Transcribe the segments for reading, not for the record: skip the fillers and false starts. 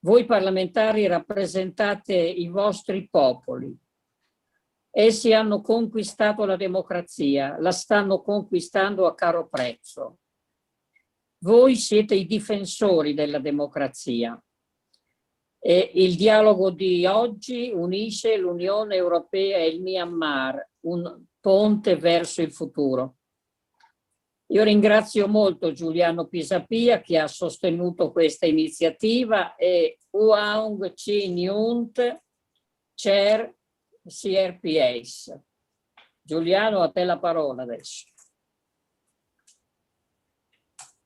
Voi parlamentari rappresentate i vostri popoli. Essi hanno conquistato la democrazia, la stanno conquistando a caro prezzo. Voi siete i difensori della democrazia e il dialogo di oggi unisce l'Unione Europea e il Myanmar, un ponte verso il futuro. Io ringrazio molto Giuliano Pisapia che ha sostenuto questa iniziativa e Aung Chi Nyunt, Chair CRPS. Giuliano, a te la parola adesso.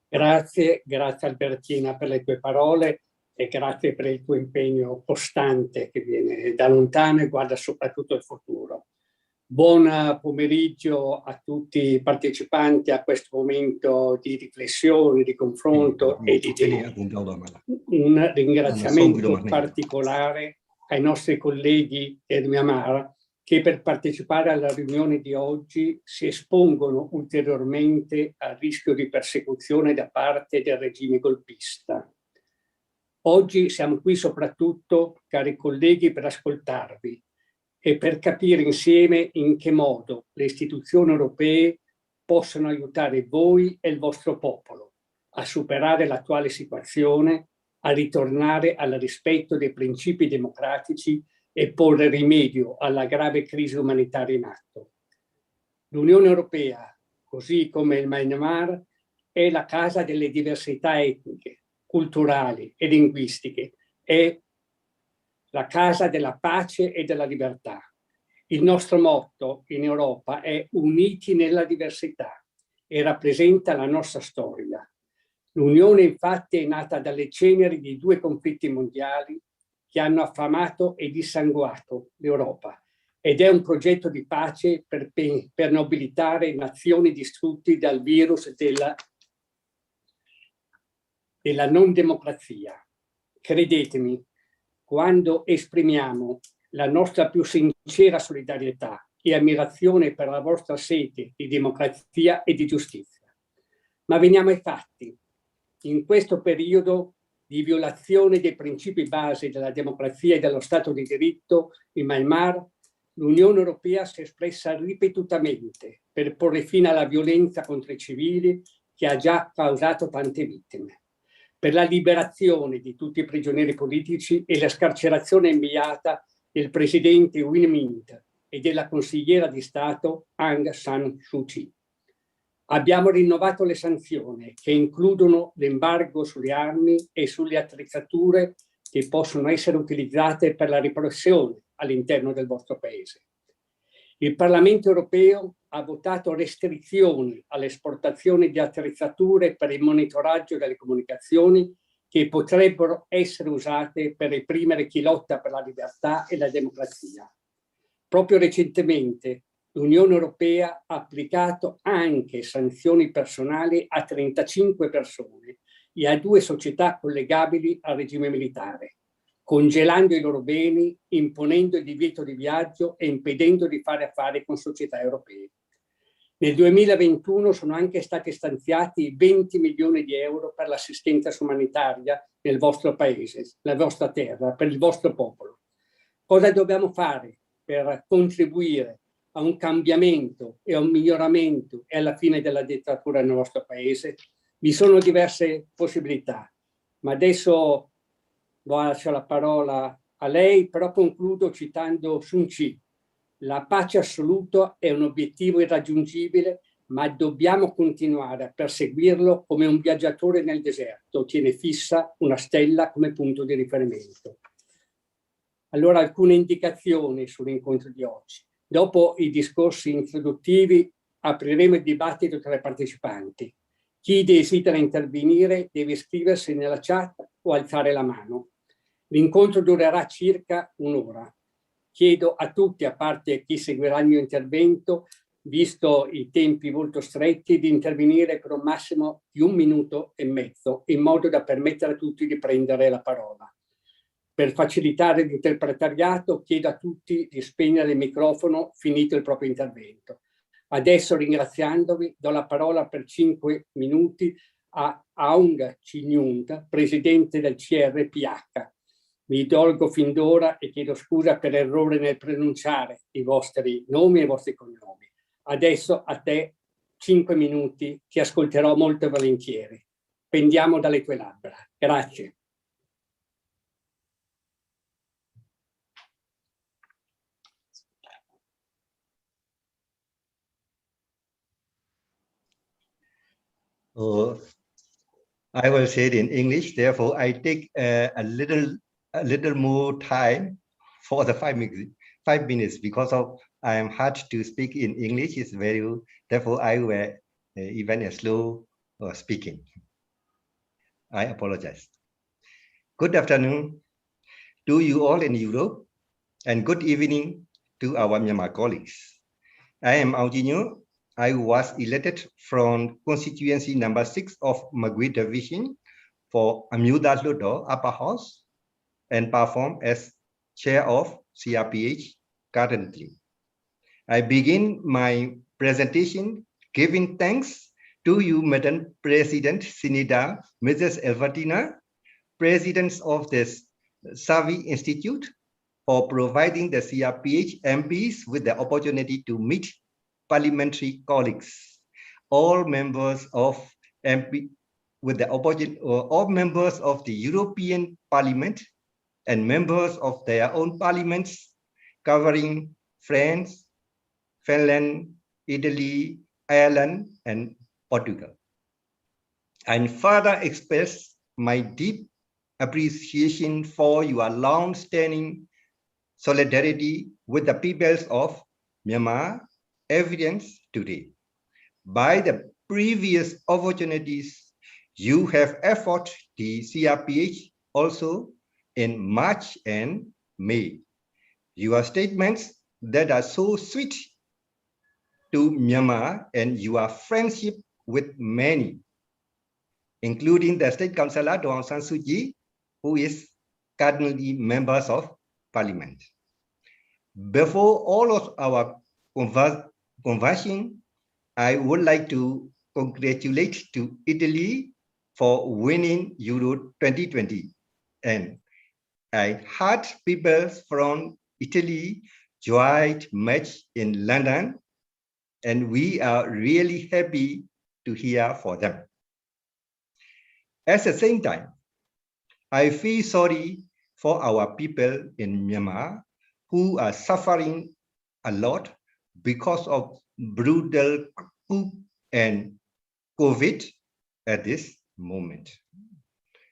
Grazie Albertina per le tue parole e grazie per il tuo impegno costante che viene da lontano e guarda soprattutto al futuro. Buon pomeriggio a tutti i partecipanti a questo momento di riflessione, di confronto e di idee. Un ringraziamento particolare ai nostri colleghi del Myanmar che per partecipare alla riunione di oggi si espongono ulteriormente al rischio di persecuzione da parte del regime golpista. Oggi siamo qui soprattutto, cari colleghi, per ascoltarvi e per capire insieme in che modo le istituzioni europee possono aiutare voi e il vostro popolo a superare l'attuale situazione, a ritornare al rispetto dei principi democratici e porre rimedio alla grave crisi umanitaria in atto. L'Unione Europea, così come il Myanmar, è la casa delle diversità etniche, culturali e linguistiche, è la casa della pace e della libertà. Il nostro motto in Europa è uniti nella diversità e rappresenta la nostra storia. L'Unione infatti è nata dalle ceneri di 2 conflitti mondiali che hanno affamato e dissanguato l'Europa ed è un progetto di pace per nobilitare nazioni distrutte dal virus della non democrazia. Credetemi, quando esprimiamo la nostra più sincera solidarietà e ammirazione per la vostra sete di democrazia e di giustizia. Ma veniamo ai fatti. In questo periodo di violazione dei principi base della democrazia e dello Stato di diritto in Myanmar, l'Unione Europea si è espressa ripetutamente per porre fine alla violenza contro i civili che ha già causato tante vittime, per la liberazione di tutti i prigionieri politici e la scarcerazione immediata del presidente Win Myint e della consigliera di Stato Aung San Suu Kyi. Abbiamo rinnovato le sanzioni che includono l'embargo sulle armi e sulle attrezzature che possono essere utilizzate per la repressione all'interno del vostro paese. Il Parlamento europeo ha votato restrizioni all'esportazione di attrezzature per il monitoraggio delle comunicazioni che potrebbero essere usate per reprimere chi lotta per la libertà e la democrazia. Proprio recentemente l'Unione Europea ha applicato anche sanzioni personali a 35 persone e a 2 società collegabili al regime militare, congelando i loro beni, imponendo il divieto di viaggio e impedendo di fare affari con società europee. Nel 2021 sono anche stati stanziati 20 milioni di euro per l'assistenza umanitaria nel vostro paese, la vostra terra, per il vostro popolo. Cosa dobbiamo fare per contribuire a un cambiamento e a un miglioramento e alla fine della dittatura nel nostro paese? Vi sono diverse possibilità, ma adesso lascio la parola a lei, però concludo citando Sun Kyi. La pace assoluta è un obiettivo irraggiungibile, ma dobbiamo continuare a perseguirlo come un viaggiatore nel deserto tiene fissa una stella come punto di riferimento. Allora, alcune indicazioni sull'incontro di oggi. Dopo i discorsi introduttivi apriremo il dibattito tra i partecipanti. Chi desidera intervenire deve iscriversi nella chat o alzare la mano. L'incontro durerà circa 1 ora. Chiedo a tutti, a parte chi seguirà il mio intervento, visto i tempi molto stretti, di intervenire per un massimo di 1 minuto e mezzo, in modo da permettere a tutti di prendere la parola. Per facilitare l'interpretariato chiedo a tutti di spegnere il microfono finito il proprio intervento. Adesso, ringraziandovi, do la parola per 5 minuti a Aung Chi Nyunt, presidente del CRPH, Mi dolgo fin d'ora e chiedo scusa per l'errore nel pronunciare i vostri nomi e i vostri cognomi. Adesso a te 5 minuti, ti ascolterò molto volentieri. Pendiamo dalle tue labbra. Grazie. I will say it in English, therefore I take a little more time for the 5 minutes because of I am hard to speak in English. It's very, therefore I will even a slow speaking. I apologize. Good afternoon to you all in Europe, and good evening to our Myanmar colleagues. I am Aung Chi Nhu. I was elected from constituency number 6 of Magui Division for Amyuda Ludo Upper House and perform as chair of CRPH currently. I begin my presentation giving thanks to you, Madam President Sinida, Mrs. Albertina, Presidents of the Savi Institute, for providing the CRPH MPs with the opportunity to meet parliamentary colleagues, all members of MP with the opportunity, all members of the European Parliament and members of their own parliaments covering France, Finland, Italy, Ireland, and Portugal. And further express my deep appreciation for your long-standing solidarity with the peoples of Myanmar, evidenced today by the previous opportunities you have offered the CRPH also in March and May. Your statements that are so sweet to Myanmar and your friendship with many, including the State Councillor Daw Aung San Suu Kyi, who is currently members of Parliament. Before all of our conversion, I would like to congratulate to Italy for winning Euro 2020. And I heard people from Italy joined match in London, and we are really happy to hear for them. At the same time, I feel sorry for our people in Myanmar who are suffering a lot because of brutal coup and COVID at this moment.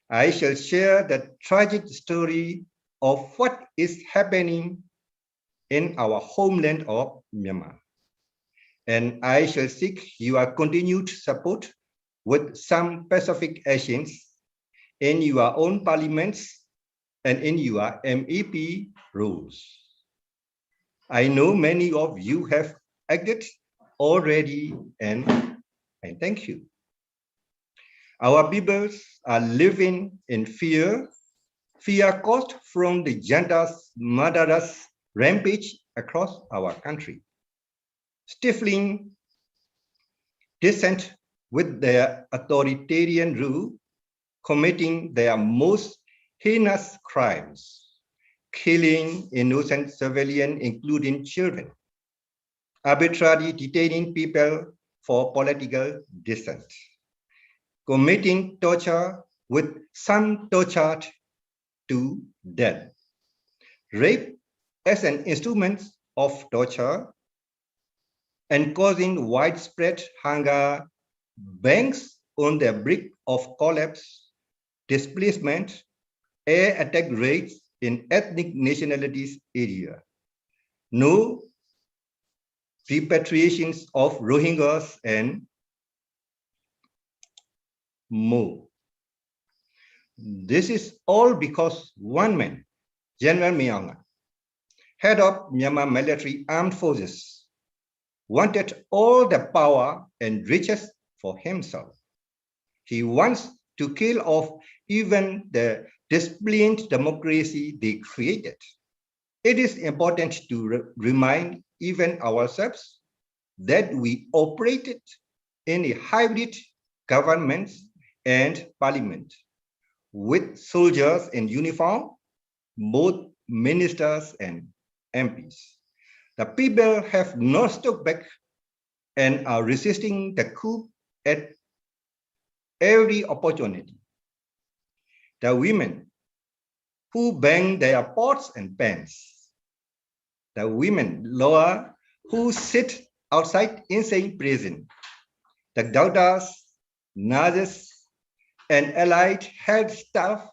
I shall share the tragic story of what is happening in our homeland of Myanmar. And I shall seek your continued support with some specific actions in your own parliaments and in your MEP roles. I know many of you have acted already, and I thank you. Our peoples are living in fear caused from the junta's murderous rampage across our country, stifling dissent with their authoritarian rule, committing their most heinous crimes, killing innocent civilians, including children, arbitrarily detaining people for political dissent, committing torture with some tortured to death, rape as an instrument of torture, and causing widespread hunger, banks on the brink of collapse, displacement, air attack rates in ethnic nationalities area. No repatriations of Rohingyas and more. This is all because one man, General Myanga, head of Myanmar military armed forces, wanted all the power and riches for himself. He wants to kill off even the disciplined democracy they created. It is important to remind even ourselves that we operated in a hybrid government and parliament with soldiers in uniform both ministers and MPs. The people have not stuck back and are resisting the coup at every opportunity. The women who bang their pots and pans, the women lower who sit outside insane prison, the doctors, nurses, and allied health staff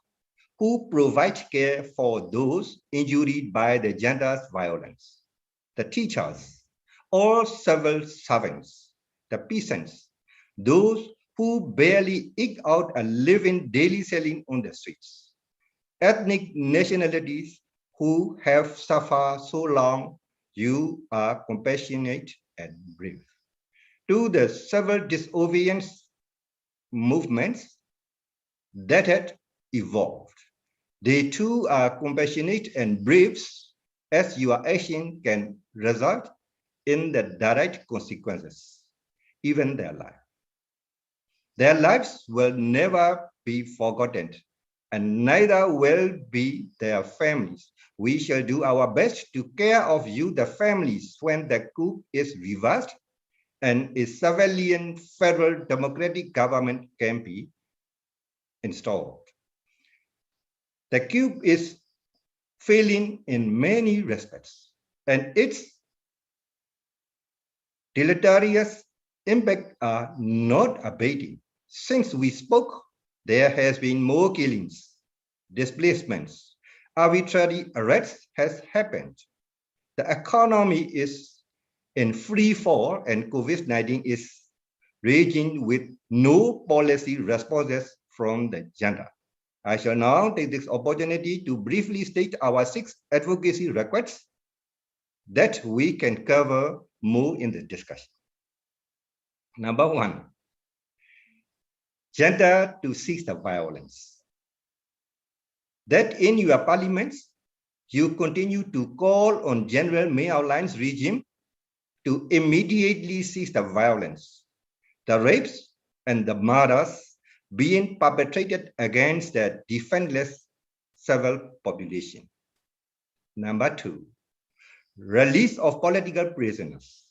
who provide care for those injured by the gender's violence, the teachers, all civil servants, the peasants, those who barely eke out a living daily selling on the streets, ethnic nationalities who have suffered so long, you are compassionate and brave. To the civil disobedience movements that had evolved, they too are compassionate and brave, as your action can result in the direct consequences, even their life. Their lives will never be forgotten, and neither will be their families. We shall do our best to care of you, the families, when the coup is reversed and a civilian federal democratic government can be installed. The coup is failing in many respects, and its deleterious impact are not abating. Since we spoke, there has been more killings, displacements, arbitrary arrests has happened. The economy is in free fall and COVID-19 is raging with no policy responses from the junta. I shall now take this opportunity to briefly state our 6 advocacy requests that we can cover more in the discussion. Number 1, junta to cease the violence. That in your parliaments, you continue to call on General Mao Line's regime to immediately cease the violence, the rapes and the murders being perpetrated against the defenseless civil population. Number 2, release of political prisoners.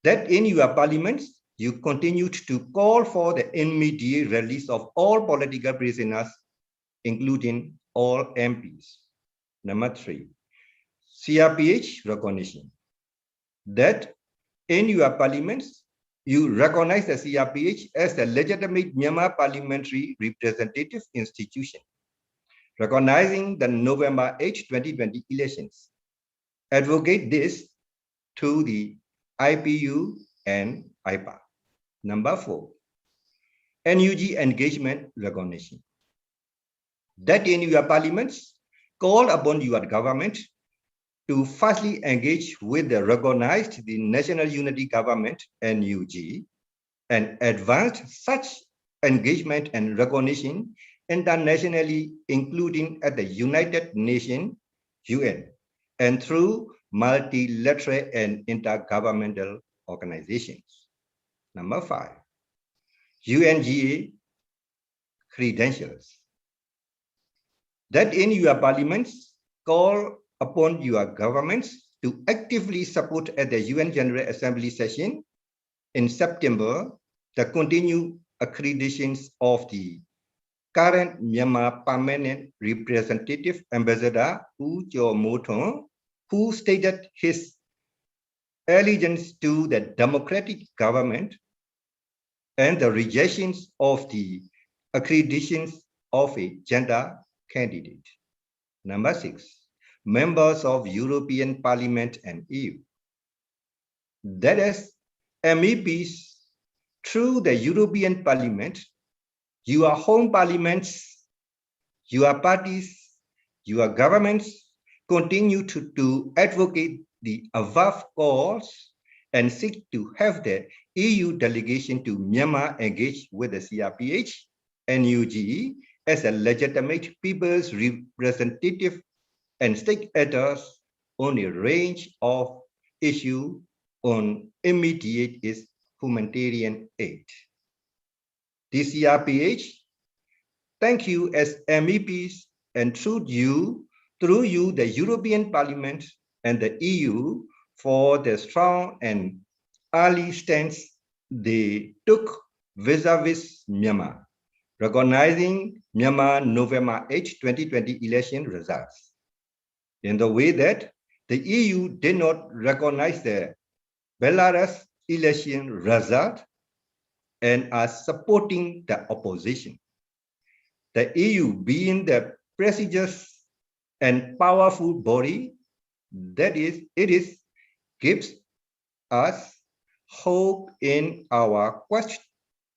That in your parliaments, you continued to call for the immediate release of all political prisoners, including all MPs. Number 3, CRPH recognition. That in your parliaments, you recognize the CRPH as the legitimate Myanmar parliamentary representative institution, recognizing the November 8, 2020 elections. Advocate this to the IPU and IPA. Number 4, NUG engagement recognition. That in your parliaments, call upon your government to firstly engage with the recognized the National Unity Government, NUG, and advance such engagement and recognition internationally, including at the United Nations, UN, and through multilateral and intergovernmental organizations. Number 5, UNGA credentials. That in your parliaments, call upon your governments to actively support at the UN General Assembly session in September the continued accreditations of the current Myanmar permanent representative ambassador U Jo Mothon, who stated his allegiance to the democratic government and the rejections of the accreditations of a gender candidate. Number 6, members of European Parliament and EU. That is, MEPs through the European Parliament, your home parliaments, your parties, your governments continue to advocate the above calls and seek to have the EU delegation to Myanmar engage with the CRPH and NUG as a legitimate people's representative and stakeholders on a range of issues on immediate humanitarian aid. The CRPH, thank you as MEPs and through you, the European Parliament and the EU for the strong and early stance they took vis-a-vis Myanmar, recognizing Myanmar November 8, 2020 election results, in the way that the EU did not recognize the Belarus election result and are supporting the opposition. The EU being the prestigious and powerful body that it gives us hope in our quest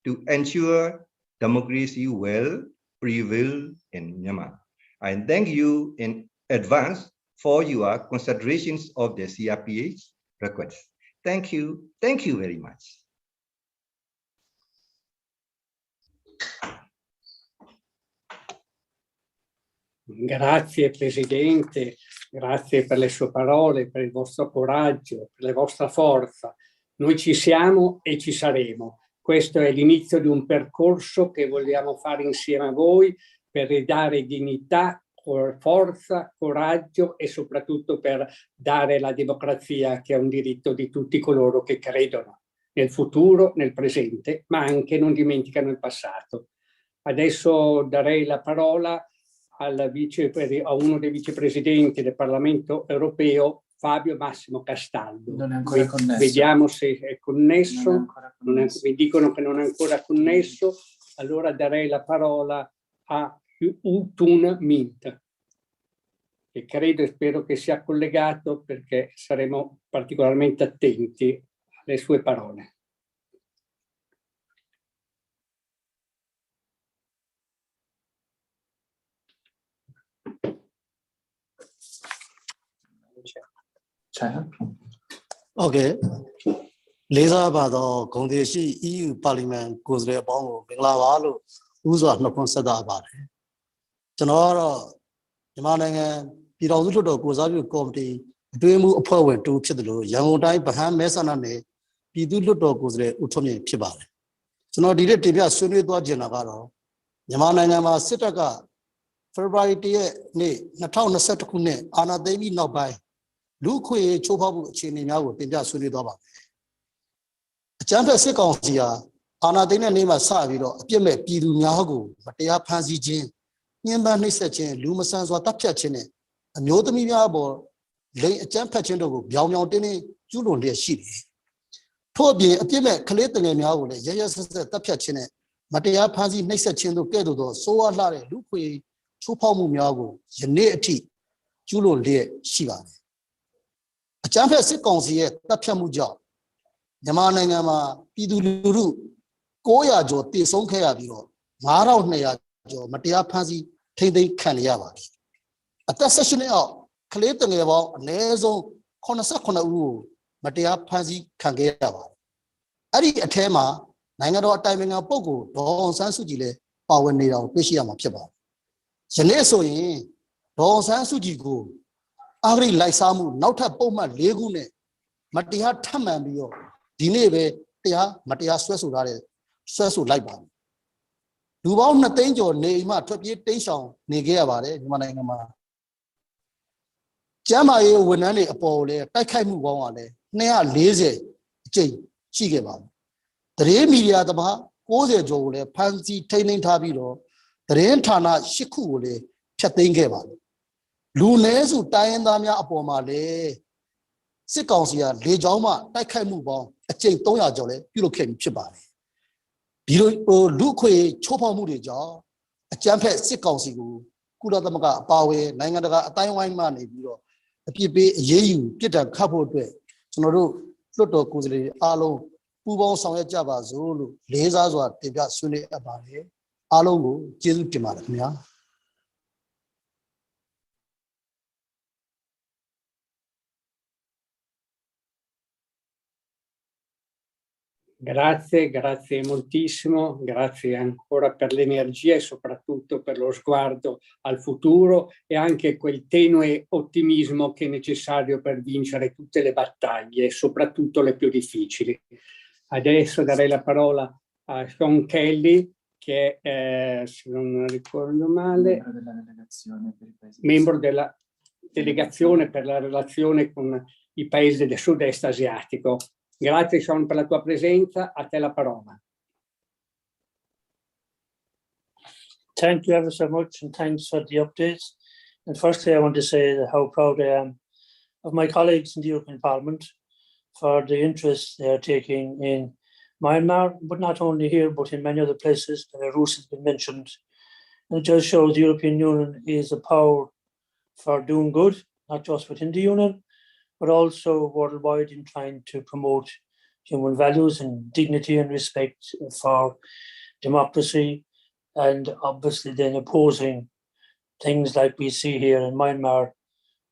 to ensure democracy will prevail in Myanmar. I thank you in advance for your considerations of the CRPH request. Thank you very much. Grazie Presidente, grazie per le sue parole, per il vostro coraggio, per la vostra forza. Noi ci siamo e ci saremo. Questo è l'inizio di un percorso che vogliamo fare insieme a voi per ridare dignità, forza, coraggio e soprattutto per dare la democrazia, che è un diritto di tutti coloro che credono nel futuro, nel presente, ma anche non dimenticano il passato. Adesso darei la parola a uno dei vicepresidenti del Parlamento europeo, Fabio Massimo Castaldo. Non è ancora connesso. Vediamo se è connesso. Mi dicono che non è ancora connesso. Allora darei la parola a U Thun Mint, che credo e spero che sia collegato, perché saremo particolarmente attenti alle sue parole. Okay. လေးစားပါသောဂုဏ်သိရှိ EU ပါလီမန်ကိုယ်စားလှယ်အပေါင်းကိုမင်္ဂလာပါလို့ဥစွာနှုတ်ခွန်းဆက်သပါတယ်ကျွန်တော်ကတော့မြန်မာနိုင်ငံပြည်ထောင်စုလွှတ်တော်ကိုယ်စားပြုကော်မတီအတွင်းမှုအဖွဲ့ဝင်တူဖြစ်တယ်လို့ရန်ကုန်တိုင်းဗဟန်းမဲဆန္ဒနယ်ပြည်သူ့လွှတ်တော်ကိုယ်စားလှယ်ဦးထွန်းမြင့်ဖြစ်ပါတယ်ကျွန်တော်ဒီနေ့တင်ပြဆွေးနွေးသွားခြင်းတာကတော့မြန်မာနိုင်ငံမှာစစ်တပ်ကဖေဖော်ဝါရီ 1 ရက်နေ့2021ခုနှစ်အာဏာသိမ်းပြီးနောက်ပိုင်းလူခွေချိုးဖောက်မှုအခြေအနေများကိုတင်ပြဆွေးနွေးသွားပါမယ်အကြမ်းဖက်စစ်ကောင်စီဟာအာဏာသိမ်းတဲ့နေ့မှာစပြီးတော့အပြစ်မဲ့ပြည်သူများကိုမတရားဖမ်းဆီးခြင်းညှဉ်းပန်းနှိပ်စက်ခြင်းလူမဆန်စွာတပ်ဖြတ်ခြင်းနဲ့အမျိုးသမီးများအပေါ်လိင်အကြမ်းဖက်ခြင်းတို့ကိုပြောင်ပြောင်တင်းတင်းကျူးလွန်လျက်ရှိတယ်ထို့အပြင်အပြစ်မဲ့ကလေးငယ်များကိုလည်းရရဆက်ဆက်တပ်ဖြတ်ခြင်းနဲ့မတရားဖမ်းဆီးနှိပ်စက်ခြင်းတို့ကဲ့သို့သောဆိုးဝါးလှတဲ့လူခွေချိုးဖောက်မှုများကိုယနေ့အထိကျူးလွန်လျက်ရှိပါတယ်အကြမ်းဖက်စစ်ကောင်စီရဲ့တပ်ဖြတ်မှုကြောင့်မြန်မာနိုင်ငံမှာပြည်သူလူထု900ကျော်တည်ဆုံးခဲ့ရပြီးတော့9200ကျော်မတရားဖမ်းဆီးထိန်းသိမ်းခံရပါတယ်အသက်16နှစ်အောက်ကလေးငယ်ပေါင်းအနည်းဆုံး89ဦးကိုမတရားဖမ်းဆီးခံခဲ့ရပါတယ်အဲ့ဒီအထဲမှာနိုင်ငံတော်အတိုင်ပင်ခံပုဂ္ဂိုလ်ဒေါ်အောင်ဆန်းစုကြည်လည်းပါဝင်နေတာကိုတွေ့ရှိရမှာဖြစ်ပါတယ်ယနေ့ဆိုရင်ဒေါ်အောင်ဆန်းစုကြည်ကိုအဂတိလိုက်စားမှုနောက်ထပ်ပုံမှန်၄ခုနဲ့မတရားထပ်မံပြီးတော့ဒီနေ့ပဲမတရားဆွဲဆိုထားတဲ့ဆွဲဆိုလိုက်ပါတယ်လူပေါင်း2သိန်းကျော်နေအိမ်မှထွက်ပြေးတိမ်းရှောင်နေခဲ့ရပါတယ်မြန်မာနိုင်ငံမှာကျန်းမာရေးဝန်ထမ်းတွေအပေါ်လည်းတိုက်ခိုက်မှုပေါင်းကလည်း240အကြိမ်ရှိခဲ့ပါတယ်သတင်းမီဒီယာသမား90ကျော်ကိုလည်းဖမ်းဆီးထိန်းသိမ်းထားပြီးတော့သတင်းဌာန8ခုကိုလည်းဖျက်သိမ်းခဲ့ပါတယ်လူနည်းစုတိုင်းရင်းသားများအပေါ်မှာလည်းစစ်ကောင်စီကလေကြောင်းမှတိုက်ခိုက်မှုပေါင်းအကြိမ်300ကျော်လည်းပြုလုပ်ခဲ့ပြီးဖြစ်ပါတယ်ဒီလိုလူခွေချိုးဖောက်မှုတွေကြောင့်အကြမ်းဖက်စစ်ကောင်စီကိုကုလသမဂ္ဂအပါအဝင်နိုင်ငံတကာအတိုင်းဝိုင်းမှနေပြီးတော့အပြစ်ပေးအရေးယူပြစ်ဒဏ်ခတ်ဖို့အတွက်ကျွန်တော်တို့လွှတ်တော်ကိုယ်စားလှယ်အားလုံးပူးပေါင်းဆောင်ရွက်ကြပါစို့လို့လေးစားစွာတင်ပြဆွေးနွေးအပ်ပါတယ်အားလုံးကိုကျေးဇူးတင်ပါတယ်ခင်ဗျာGrazie moltissimo, grazie ancora per l'energia e soprattutto per lo sguardo al futuro e anche quel tenue ottimismo che è necessario per vincere tutte le battaglie, soprattutto le più difficili. Adesso darei la parola a Sean Kelly, che è, se non ricordo male, membro della delegazione per i paesi membro della delegazione per la relazione con i paesi del sud-est asiatico. Grazie Sean per la tua presenza, a te la parola. Thank you ever so much, and thanks for the updates. And firstly, I want to say how proud I am of my colleagues in the European Parliament for the interest they are taking in Myanmar, but not only here, but in many other places. Belarus has been mentioned. And it just shows the European Union is a power for doing good, not just within the Union, but also worldwide in trying to promote human values and dignity and respect for democracy, and obviously then opposing things like we see here in Myanmar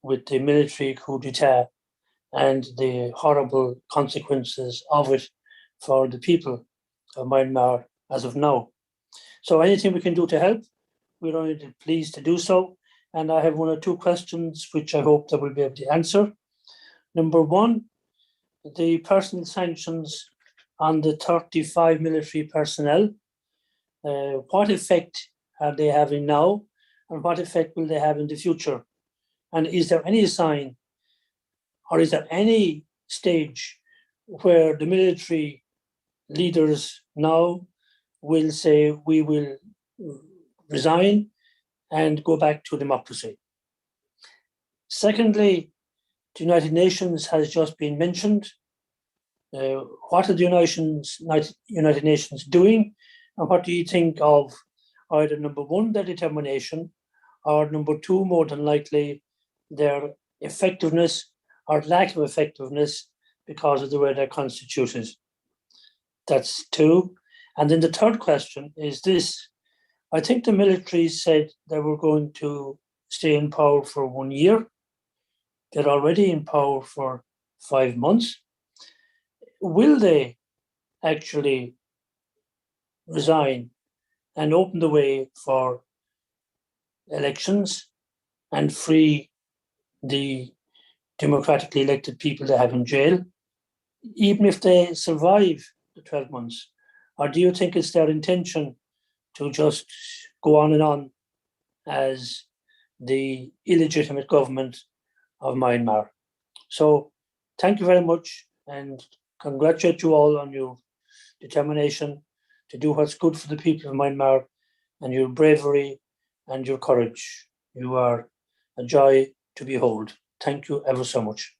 with the military coup d'etat and the horrible consequences of it for the people of Myanmar as of now. So anything we can do to help, we're only pleased to do so. And I have one or two questions which I hope that we'll be able to answer. Number one, the personal sanctions on the 35 military personnel, what effect are they having now, and what effect will they have in the future? And is there any sign, or is there any stage where the military leaders now will say we will resign and go back to democracy? Secondly, the United Nations has just been mentioned. What are the United Nations doing, and what do you think of either number one, their determination, or number two, more than likely, their effectiveness or lack of effectiveness because of the way they're constituted? That's two. And then the third question is this. I think the military said they were going to stay in power for 1 year. They're already in power for 5 months. Will they actually resign and open the way for elections and free the democratically elected people they have in jail, even if they survive the 12 months? Or do you think it's their intention to just go on as the illegitimate government of Myanmar? So thank you very much, and congratulate you all on your determination to do what's good for the people of Myanmar, and your bravery and your courage. You are a joy to behold. Thank you ever so much.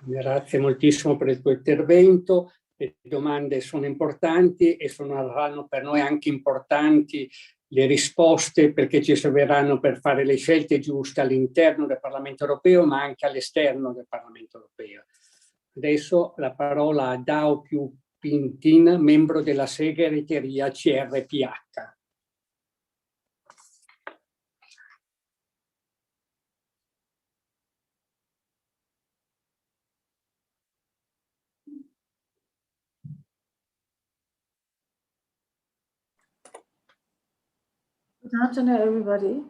Grazie moltissimo per il tuo intervento. Le domande sono importanti e saranno per noi anche importanti le risposte, perché ci serviranno per fare le scelte giuste all'interno del Parlamento europeo, ma anche all'esterno del Parlamento europeo. Adesso la parola a Dao Piu Pintin, membro della segreteria CRPH. Good afternoon, everybody.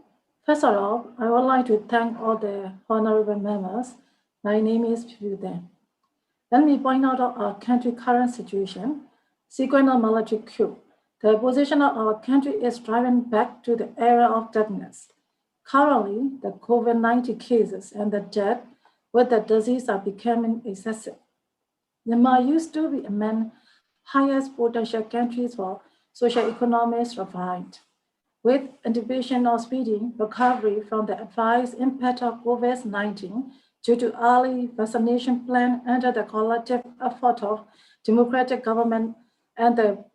First of all, I would like to thank all the honorable members. My name is Piu Den. Let me point out our country's current situation. Sequence of military coup. The position of our country is driving back to the era of darkness. Currently, the COVID-19 cases and the death with the disease are becoming excessive. Myanmar used to be among highest potential countries for socio-economic refinement. With anticipation of speedy recovery from the adverse impact of COVID-19 due to early vaccination plan under the collective effort of democratic government and the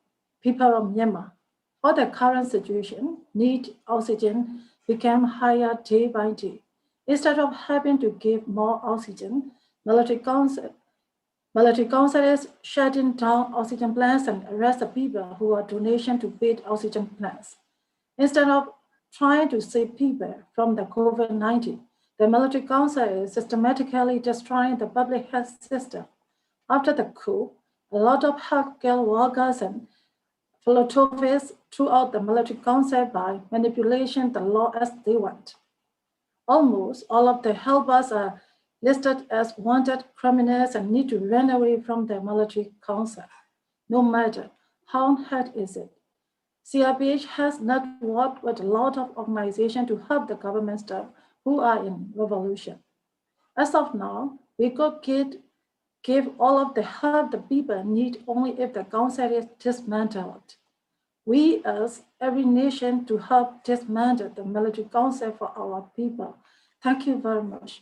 people of Myanmar. For the current situation, need oxygen became higher day by day. Instead of having to give more oxygen, military council is shutting down oxygen plants and arrest the people who are donation to build oxygen plants. Instead of trying to save people from the COVID-19, the military council is systematically destroying the public health system. After the coup, a lot of healthcare workers and philanthropists threw out the military council by manipulating the law as they want. Almost all of the helpers are listed as wanted criminals and need to run away from the military council, no matter how hard is it. CRPH has networked with a lot of organizations to help the government staff who are in revolution. As of now, we could give all of the help the people need only if the council is dismantled. We ask every nation to help dismantle the military council for our people. Thank you very much.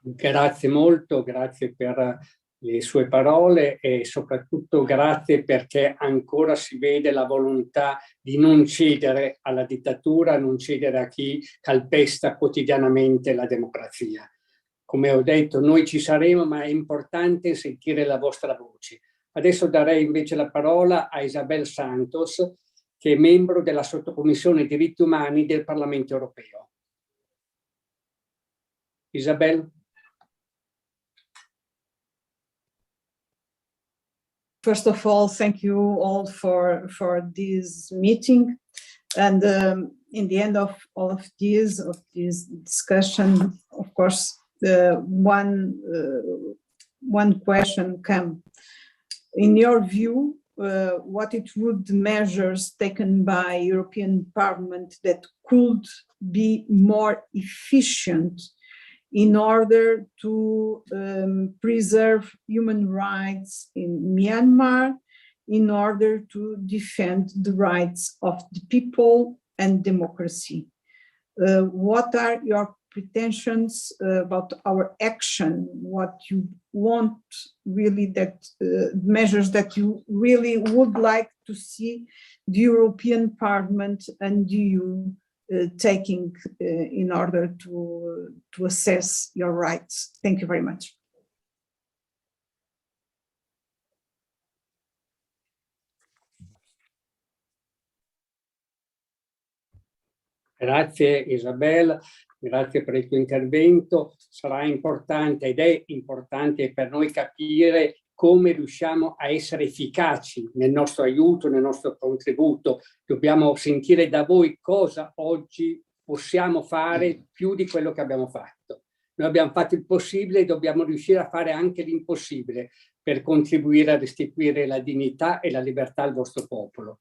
Grazie molto, grazie per le sue parole e soprattutto grazie perché ancora si vede la volontà di non cedere alla dittatura, non cedere a chi calpesta quotidianamente la democrazia. Come ho detto, noi ci saremo, ma è importante sentire la vostra voce. Adesso darei invece la parola a Isabel Santos, che è membro della sottocommissione diritti umani del Parlamento Europeo. Isabel? First of all, thank you all for this meeting. And in the end of all of this discussion, of course, one question came. In your view, what it would measures taken by European Parliament that could be more efficient in order to preserve human rights in Myanmar, in order to defend the rights of the people and democracy. What are your pretensions about our action? What you want really that measures that you really would like to see the European Parliament and you taking in order to assess your rights? Thank you very much. Grazie Isabel, grazie per il tuo intervento. Sarà importante ed è importante per noi capire come riusciamo a essere efficaci nel nostro aiuto, nel nostro contributo. Dobbiamo sentire da voi cosa oggi possiamo fare più di quello che abbiamo fatto. Noi abbiamo fatto il possibile e dobbiamo riuscire a fare anche l'impossibile per contribuire a restituire la dignità e la libertà al vostro popolo.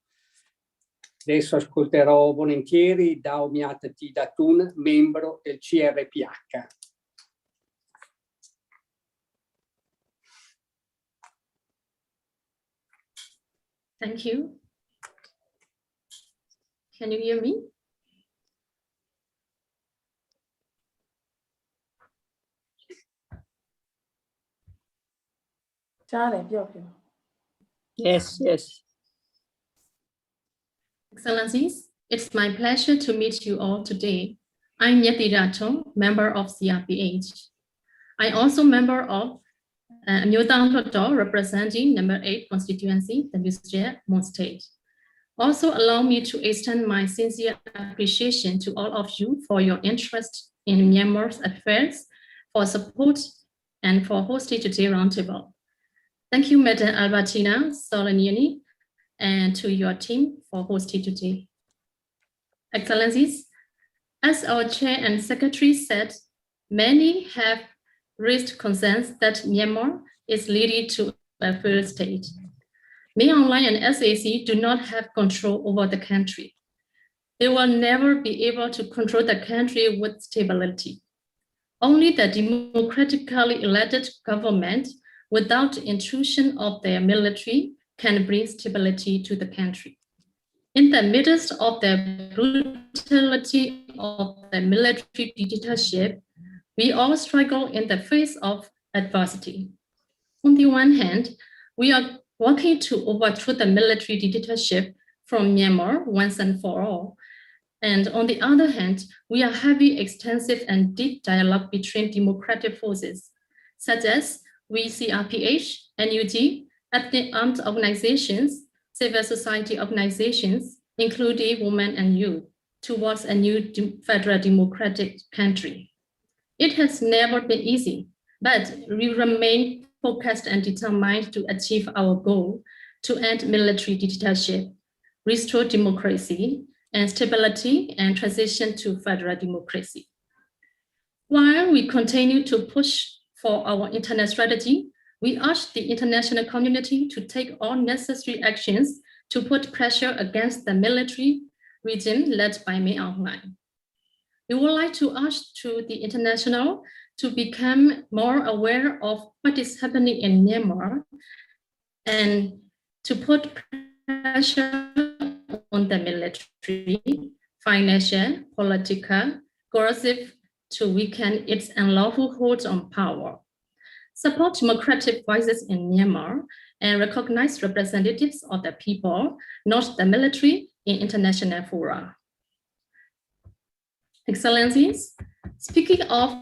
Adesso ascolterò volentieri Dao Miat Datun, membro del CRPH. Thank you. Can you hear me? Yes, yes. Excellencies, it's my pleasure to meet you all today. I'm Nyati Rato, member of CRPH. I'm also member of Nyotang Toto, representing number 8 constituency, the Lustre Mon State. Also allow me to extend my sincere appreciation to all of you for your interest in Myanmar's affairs, for support, and for hosting today's roundtable. Thank you, Madam Albertina Soloniani, and to your team for hosting today. Excellencies, as our chair and secretary said, many have raised concerns that Myanmar is leading to a failed state. Myanmar and SAC do not have control over the country. They will never be able to control the country with stability. Only the democratically elected government, without intrusion of their military, can bring stability to the country. In the midst of the brutality of the military dictatorship, we all struggle in the face of adversity. On the one hand, we are working to overthrow the military dictatorship from Myanmar once and for all. And on the other hand, we are having extensive and deep dialogue between democratic forces, such as CRPH, NUG, ethnic armed organizations, civil society organizations, including women and youth, towards a new federal democratic country. It has never been easy, but we remain focused and determined to achieve our goal to end military dictatorship restore democracy and stability and transition to federal democracy. While we continue to push for our internet strategy, we urge the international community to take all necessary actions to put pressure against the military regime led by Min Aung Hlaing. We would like to urge to the international to become more aware of what is happening in Myanmar and to put pressure on the military, financial, political, coercive to weaken its unlawful hold on power. Support democratic voices in Myanmar and recognize representatives of the people, not the military, in international fora. Excellencies, speaking of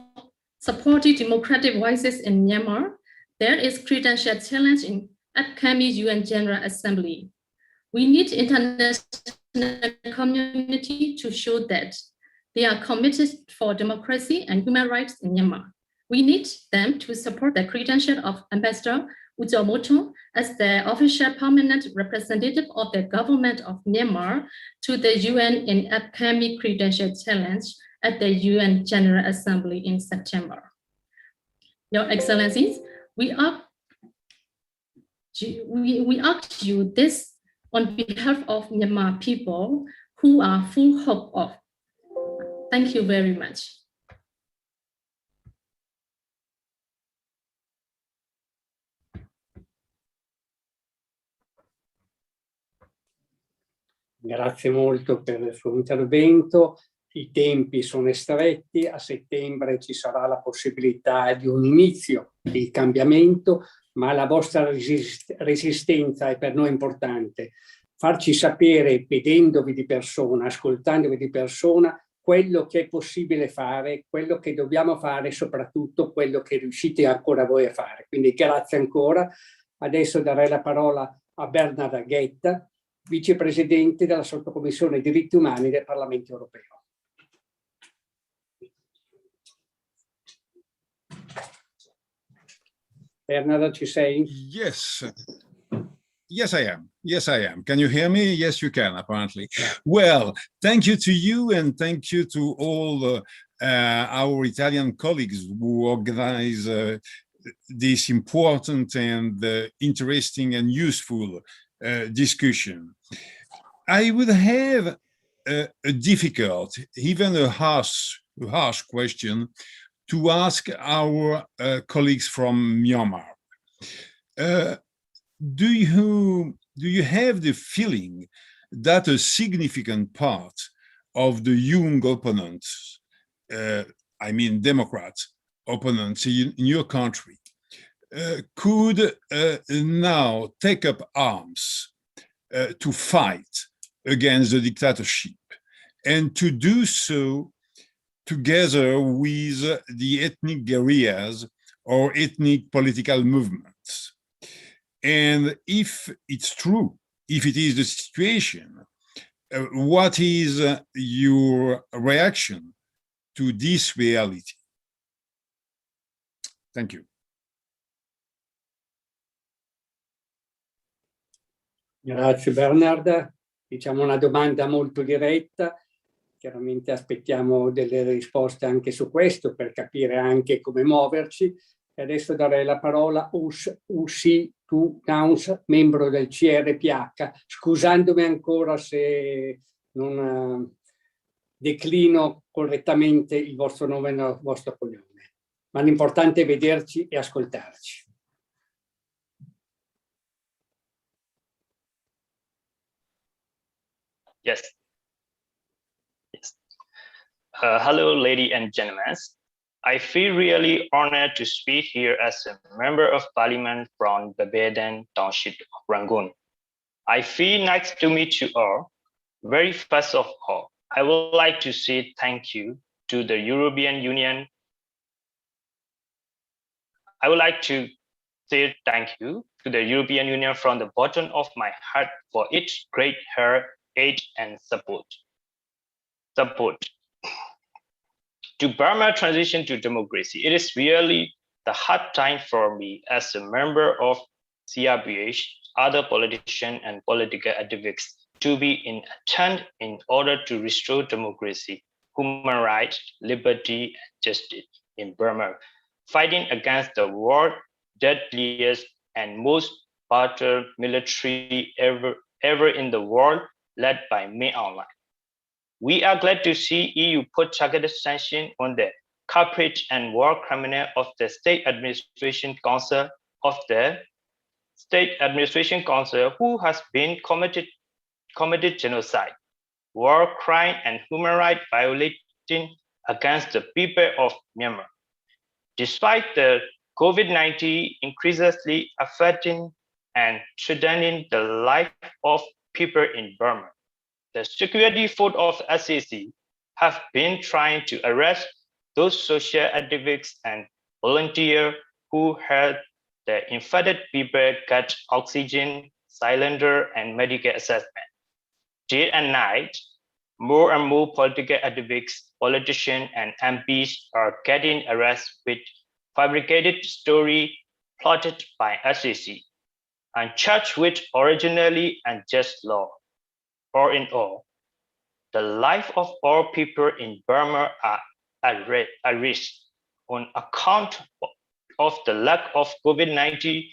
supporting democratic voices in Myanmar, there is credential challenge in upcoming UN General Assembly. We need international community to show that they are committed for democracy and human rights in Myanmar. We need them to support the credential of Ambassador Ujamoto as the official permanent representative of the government of Myanmar to the UN in upcoming credential challenge at the UN General Assembly in September. Your Excellencies, we ask you this on behalf of Myanmar people who are full hope of. Thank you very much. Grazie molto per il suo intervento. I tempi sono stretti, a settembre ci sarà la possibilità di un inizio di cambiamento, ma la vostra resistenza è per noi importante. Farci sapere, vedendovi di persona, ascoltandovi di persona, quello che è possibile fare, quello che dobbiamo fare, soprattutto quello che riuscite ancora voi a fare. Quindi grazie ancora. Adesso darei la parola a Bernard Ghetta, vicepresidente della sottocommissione diritti umani del Parlamento Europeo. Bernard, ci sei? Yes. Yes, I am. Yes, I am. Can you hear me? Yes, you can, apparently. Well, thank you to you and thank you to all our Italian colleagues who organize this important and interesting and useful discussion. I would have a difficult, even a harsh question to ask our colleagues from Myanmar. Do you have the feeling that a significant part of the young opponents, I mean Democrats opponents in your country, could now take up arms to fight against the dictatorship and to do so together with the ethnic guerrillas or ethnic political movements? And if it's true, if it is the situation, what is your reaction to this reality? Thank you. Grazie Bernard. Diciamo una domanda molto diretta. Chiaramente aspettiamo delle risposte anche su questo per capire anche come muoverci. E adesso darei la parola a Usi Tu Nouns, membro del CRPH, scusandomi ancora se non declino correttamente il vostro nome e il vostro cognome, ma l'importante è vederci e ascoltarci. Yes. Hello, ladies and gentlemen. I feel really honored to speak here as a member of parliament from the Baden township of Rangoon. I feel nice to meet you all. Very first of all, I would like to say thank you to the European Union. I would like to say thank you to the European Union from the bottom of my heart for its great aid and support. To Burma transition to democracy, it is really the hard time for me as a member of CRPH, other politicians and political activists to be in attend in order to restore democracy, human rights, liberty, and justice in Burma, fighting against the world deadliest and most brutal military ever in the world, led by Myanmar. We are glad to see EU put targeted sanctions on the culprit and war criminal of the State Administration Council who has been committed genocide, war crime, and human rights violating against the people of Myanmar. Despite the COVID-19 increasingly affecting and threatening the life of people in Burma, the security force of SAC have been trying to arrest those social activists and volunteers who help the infected people get oxygen, cylinder, and medical assessment. Day and night, more and more political activists, politicians, and MPs are getting arrested with fabricated stories plotted by SAC and charged with originally unjust law. All in all, the life of all people in Burma are at risk on account of the lack of COVID-19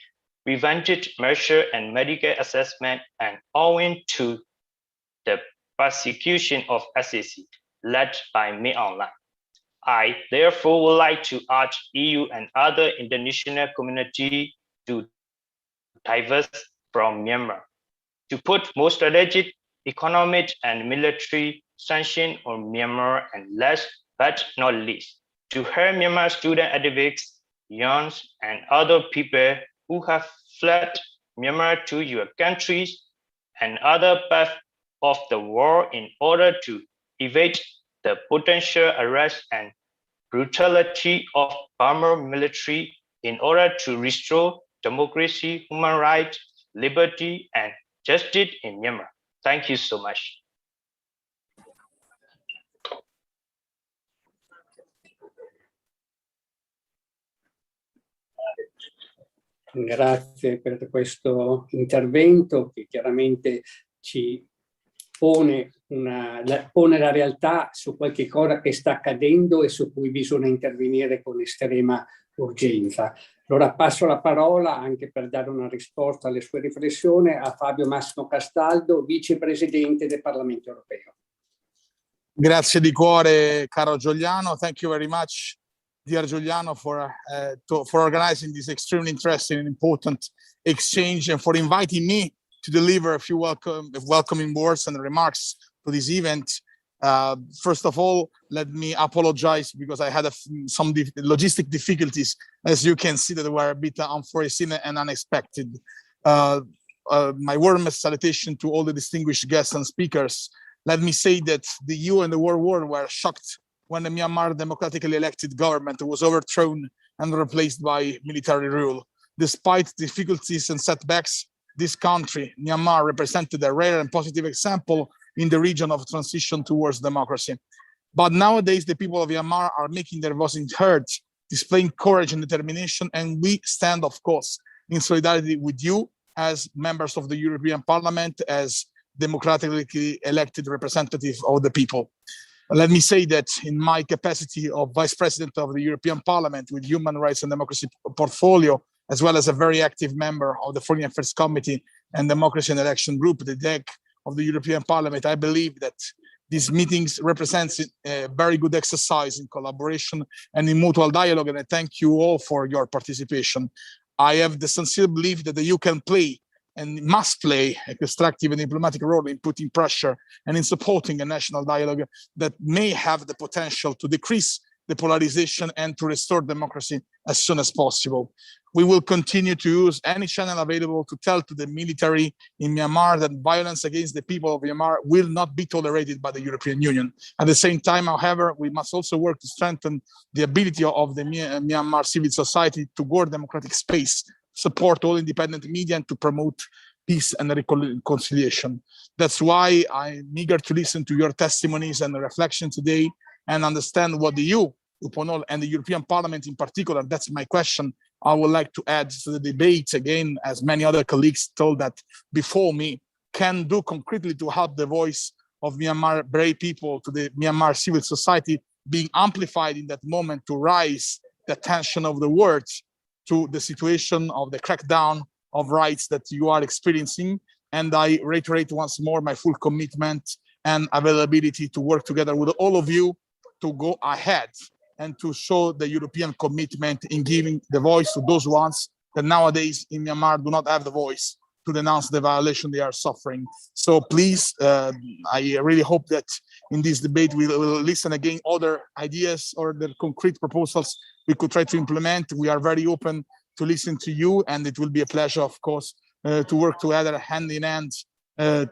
preventive measure and medical assessment, and owing to the persecution of SAC led by Myanmar. I therefore would like to urge EU and other international community to divest from Myanmar, to put more strategic, economic, and military sanctions on Myanmar, and last but not least, to help Myanmar student activists, young, and other people who have fled Myanmar to your countries and other parts of the world in order to evade the potential arrest and brutality of Burma military in order to restore democracy, human rights, liberty, and justice in Myanmar. Thank you so much. Grazie per questo intervento che chiaramente ci pone la realtà su qualche cosa che sta accadendo e su cui bisogna intervenire con estrema urgenza. Allora passo la parola, anche per dare una risposta alle sue riflessioni, a Fabio Massimo Castaldo, vicepresidente del Parlamento Europeo. Grazie di cuore, caro Giuliano. Thank you very much, dear Giuliano, for organizing this extremely interesting and important exchange, and for inviting me to deliver a few welcoming words and remarks to this event. First of all, let me apologize because I had some logistic difficulties. As you can see, that were a bit unforeseen and unexpected. My warmest salutation to all the distinguished guests and speakers. Let me say that the EU and the world were shocked when the Myanmar democratically elected government was overthrown and replaced by military rule. Despite difficulties and setbacks, this country, Myanmar, represented a rare and positive example in the region of transition towards democracy. But nowadays, the people of Myanmar are making their voices heard, displaying courage and determination, and we stand, of course, in solidarity with you as members of the European Parliament, as democratically elected representatives of the people. Let me say that in my capacity of Vice President of the European Parliament with Human Rights and Democracy portfolio, as well as a very active member of the Foreign Affairs Committee and Democracy and Election Group, the DEC of the European Parliament, I believe that these meetings represent a very good exercise in collaboration and in mutual dialogue, and I thank you all for your participation. I have the sincere belief that the EU can play and must play a constructive and diplomatic role in putting pressure and in supporting a national dialogue that may have the potential to decrease the polarization and to restore democracy as soon as possible. We will continue to use any channel available to tell to the military in Myanmar that violence against the people of Myanmar will not be tolerated by the European Union. At the same time, however, we must also work to strengthen the ability of the Myanmar civil society to guard democratic space, support all independent media, and to promote peace and reconciliation. That's why I'm eager to listen to your testimonies and reflections today and understand what the EU, UPONOL, and the European Parliament in particular, that's my question, I would like to add to the debate again, as many other colleagues told that before me, can do concretely to help the voice of Myanmar brave people, to the Myanmar civil society being amplified in that moment to raise the attention of the world to the situation of the crackdown of rights that you are experiencing. And I reiterate once more my full commitment and availability to work together with all of you to go ahead and to show the European commitment in giving the voice to those ones that nowadays in Myanmar do not have the voice to denounce the violation they are suffering. So please, I really hope that in this debate we will listen again other ideas or the concrete proposals we could try to implement. We are very open to listen to you, and it will be a pleasure, of course, to work together hand in hand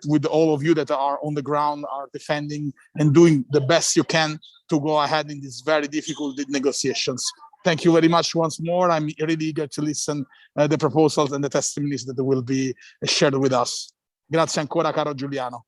with all of you that are on the ground, are defending and doing the best you can to go ahead in these very difficult negotiations. Thank you very much once more. I'm really eager to listen the proposals and the testimonies that will be shared with us. Grazie ancora, caro Giuliano.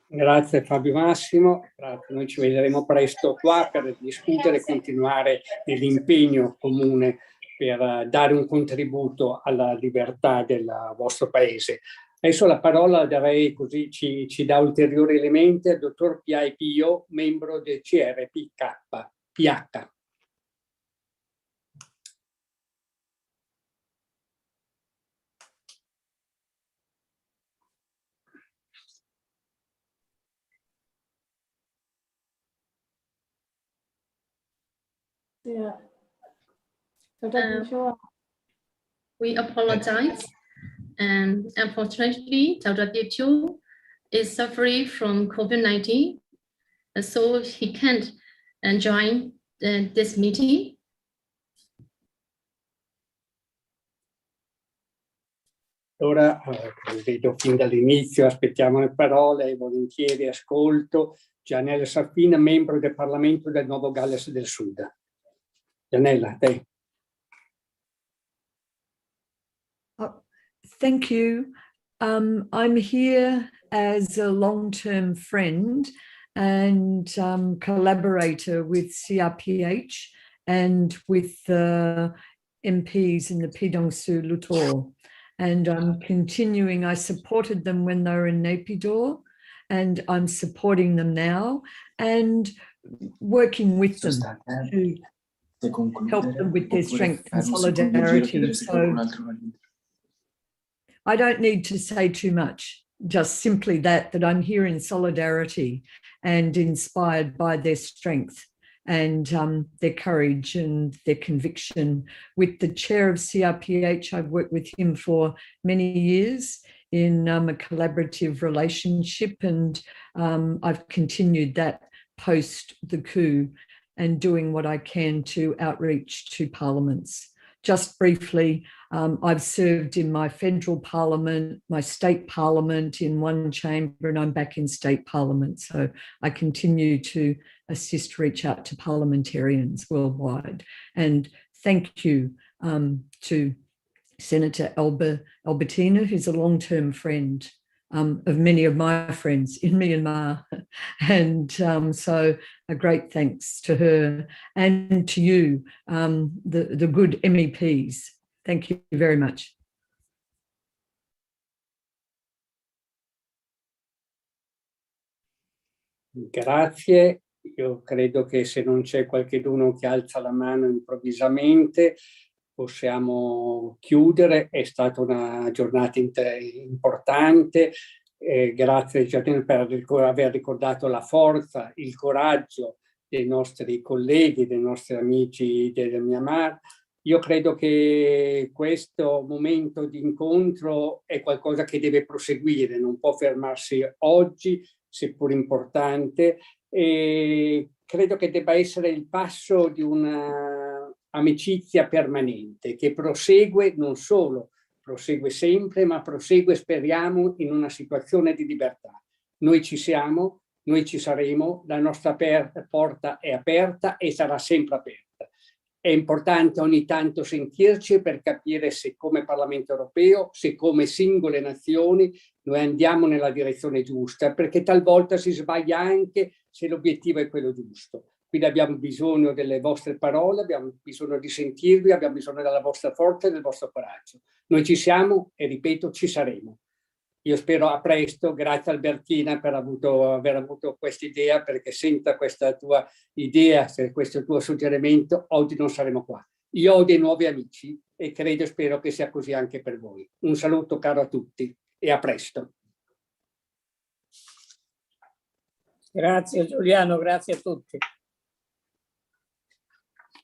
Grazie Fabio Massimo, grazie. Noi ci vedremo presto qua per discutere e continuare nell'impegno comune per dare un contributo alla libertà del vostro paese. Adesso la parola la darei, così ci dà ulteriori elementi, al dottor Piai Pio, membro del CRPH. Yeah. We apologize, and unfortunately, Dr. Pichu is suffering from COVID-19, so he can't join this meeting. Ora, vedo fin dall'inizio, aspettiamo le parole, volentieri ascolto. Gianella Sarfina, membro del Parlamento del Nuovo Galles del Sud. Janella, te. Thank you. I'm here as a long-term friend and collaborator with CRPH and with the MPs in the Pidong-Su Lutor. And I'm continuing, I supported them when they were in Naypyidaw, and I'm supporting them now and working with them to help them with their strength and solidarity. So I don't need to say too much, just simply that I'm here in solidarity and inspired by their strength and their courage and their conviction. With the chair of CRPH, I've worked with him for many years in a collaborative relationship, and I've continued that post the coup and doing what I can to outreach to parliaments. Just briefly, I've served in my federal parliament, my state parliament in one chamber, and I'm back in state parliament. So I continue to assist, reach out to parliamentarians worldwide. And thank you to Senator Albertina, who's a long-term friend of many of my friends in Myanmar. And so a great thanks to her and to you, the good MEPs. Thank you very much. Grazie. Io credo che se non c'è qualcuno che alza la mano improvvisamente possiamo chiudere. È stata una giornata importante. Grazie Giardino per aver ricordato la forza, il coraggio dei nostri colleghi, dei nostri amici del Myanmar. Io credo che questo momento di incontro è qualcosa che deve proseguire, non può fermarsi oggi, seppur importante, e credo che debba essere il passo di un'amicizia permanente che prosegue, non solo prosegue sempre, ma prosegue, speriamo, in una situazione di libertà. Noi ci siamo, noi ci saremo, la nostra porta è aperta e sarà sempre aperta. È importante ogni tanto sentirci per capire se come Parlamento europeo, se come singole nazioni noi andiamo nella direzione giusta, perché talvolta si sbaglia anche se l'obiettivo è quello giusto. Quindi abbiamo bisogno delle vostre parole, abbiamo bisogno di sentirvi, abbiamo bisogno della vostra forza e del vostro coraggio. Noi ci siamo e, ripeto, ci saremo. io spero a presto, grazie Albertina per aver avuto questa idea, perché senza questa tua idea, se questo tuo suggerimento, oggi non saremo qua. Io ho dei nuovi amici e credo e spero che sia così anche per voi. Un saluto caro a tutti e a presto. Grazie Giuliano, grazie a tutti.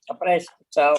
A presto, ciao.